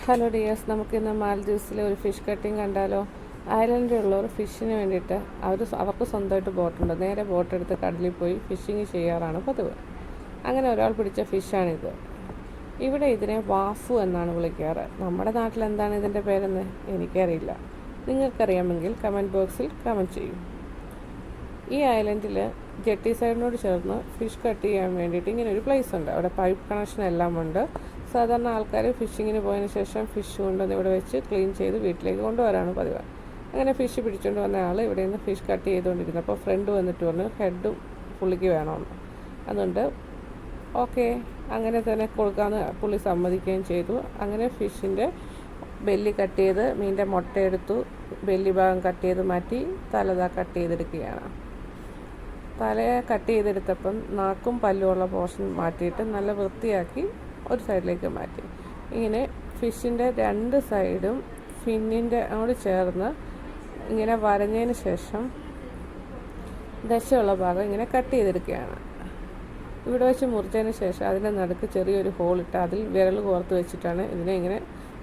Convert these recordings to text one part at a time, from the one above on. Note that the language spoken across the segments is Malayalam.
ഹലോ ഡിയേഴ്സ്, നമുക്കിന്ന് മാൽദീവ്സിലെ ഒരു ഫിഷ് കട്ടിങ് കണ്ടാലോ? ഐലൻഡിലുള്ളവർ ഫിഷിന് വേണ്ടിയിട്ട് അവർക്ക് സ്വന്തമായിട്ട് ബോട്ടുണ്ട്. നേരെ ബോട്ടെടുത്ത് കടലിൽ പോയി ഫിഷിങ് ചെയ്യാറാണ് പതിവ്. അങ്ങനെ ഒരാൾ പിടിച്ച ഫിഷാണിത്. ഇവിടെ ഇതിനെ വാഫു എന്നാണ് വിളിക്കാറ്. നമ്മുടെ നാട്ടിൽ എന്താണ് ഇതിൻ്റെ പേരെന്ന് എനിക്കറിയില്ല. നിങ്ങൾക്കറിയാമെങ്കിൽ കമൻറ്റ് ബോക്സിൽ കമൻറ്റ് ചെയ്യൂ. ഈ ഐലൻഡിൽ ജെട്ടി സൈഡിനോട് ചേർന്ന് ഫിഷ് കട്ട് ചെയ്യാൻ വേണ്ടിയിട്ട് ഇങ്ങനെ ഒരു പ്ലേസ് ഉണ്ട്. അവിടെ പൈപ്പ് കണക്ഷൻ എല്ലാം ഉണ്ട്. സാധാരണ ആൾക്കാർ ഫിഷിങ്ങിന് പോയതിന് ശേഷം ഫിഷ് കൊണ്ടുവന്ന് ഇവിടെ വെച്ച് ക്ലീൻ ചെയ്ത് വീട്ടിലേക്ക് കൊണ്ടുവരാണ് പതിവ്. അങ്ങനെ ഫിഷ് പിടിച്ചുകൊണ്ട് വന്ന ആൾ ഇവിടെ നിന്ന് ഫിഷ് കട്ട് ചെയ്തുകൊണ്ടിരുന്നപ്പോൾ ഫ്രണ്ട് വന്നിട്ട് പറഞ്ഞു ഹെഡും പുള്ളിക്ക് വേണമെന്ന്. അതുകൊണ്ട് ഓക്കെ അങ്ങനെ തന്നെ കൊടുക്കാമെന്ന് പുള്ളി സമ്മതിക്കുകയും ചെയ്തു. അങ്ങനെ ഫിഷിൻ്റെ ബെല്ലി കട്ട് ചെയ്ത് മീനിൻ്റെ മുട്ടയെടുത്തു, ബെല്ലി ഭാഗം കട്ട് ചെയ്ത് മാറ്റി തലതാ കട്ട് ചെയ്തെടുക്കുകയാണ്. തലയെ കട്ട് ചെയ്തെടുത്തപ്പം നാക്കും പല്ലുമുള്ള പോർഷൻ മാറ്റിയിട്ട് നല്ല വൃത്തിയാക്കി ഒരു സൈഡിലേക്ക് മാറ്റി. ഇങ്ങനെ ഫിഷിൻ്റെ രണ്ട് സൈഡും ഫിന്നിൻ്റെ അങ്ങോട്ട് ചേർന്ന് ഇങ്ങനെ വരഞ്ഞതിന് ശേഷം ദശയുള്ള ഭാഗം ഇങ്ങനെ കട്ട് ചെയ്തെടുക്കുകയാണ്. ഇവിടെ വെച്ച് മുറിച്ചതിന് ശേഷം അതിൻ്റെ നടുക്ക് ചെറിയൊരു ഹോളിട്ട് അതിൽ വിരൽ കോർത്ത് വെച്ചിട്ടാണ് ഇതിനെ ഇങ്ങനെ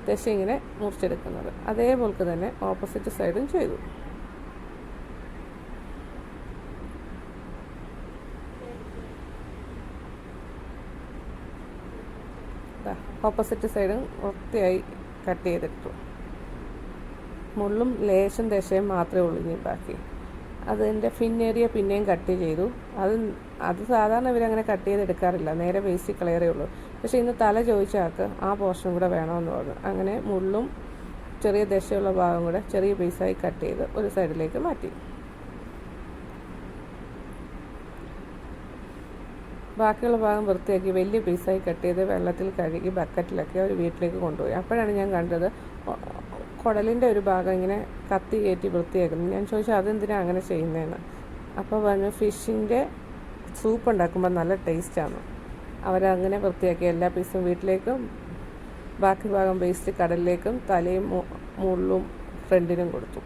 ദശ ഇങ്ങനെ മുറിച്ചെടുക്കുന്നത്. അതേപോലെ തന്നെ ഓപ്പോസിറ്റ് സൈഡും ചെയ്തു. ഓപ്പോസിറ്റ് സൈഡും വൃത്തിയായി കട്ട് ചെയ്തെടുത്തു. മുള്ളും ലേശം ദശയും മാത്രമേ ഉള്ളൂ ഇനി ബാക്കി. അതിൻ്റെ ഫിന്നേരിയ പിന്നെയും കട്ട് ചെയ്തു. അത് സാധാരണ ഇവരങ്ങനെ കട്ട് ചെയ്തെടുക്കാറില്ല, നേരെ വേസ്റ്റ് കളയറേ ഉള്ളൂ. പക്ഷേ ഇന്ന് തല ചോദിച്ച ആൾക്ക് ആ പോർഷൻ കൂടെ വേണമെന്ന് പറഞ്ഞു. അങ്ങനെ മുള്ളും ചെറിയ ദശയുള്ള ഭാഗം കൂടെ ചെറിയ പീസായി കട്ട് ചെയ്ത് ഒരു സൈഡിലേക്ക് മാറ്റി. ബാക്കിയുള്ള ഭാഗം വൃത്തിയാക്കി വലിയ പീസായി കട്ട് ചെയ്ത് വെള്ളത്തിൽ കഴുകി ബക്കറ്റിലൊക്കെ ഒരു വീട്ടിലേക്ക് കൊണ്ടുപോയി. അപ്പോഴാണ് ഞാൻ കണ്ടത് കുടലിൻ്റെ ഒരു ഭാഗം ഇങ്ങനെ കത്തി കയറ്റി വൃത്തിയാക്കുന്നു. ഞാൻ ചോദിച്ചു അതെന്തിനാണ് അങ്ങനെ ചെയ്യുന്നതെന്ന്. അപ്പോൾ പറഞ്ഞു ഫിഷിൻ്റെ സൂപ്പ് ഉണ്ടാക്കുമ്പോൾ നല്ല ടേസ്റ്റാണ്. അവരങ്ങനെ വൃത്തിയാക്കി എല്ലാ പീസും വീട്ടിലേക്കും ബാക്കി ഭാഗം വേസ്റ്റ് കടലിലേക്കും തലയും മുള്ളും ഫ്രണ്ടിനും കൊടുത്തു.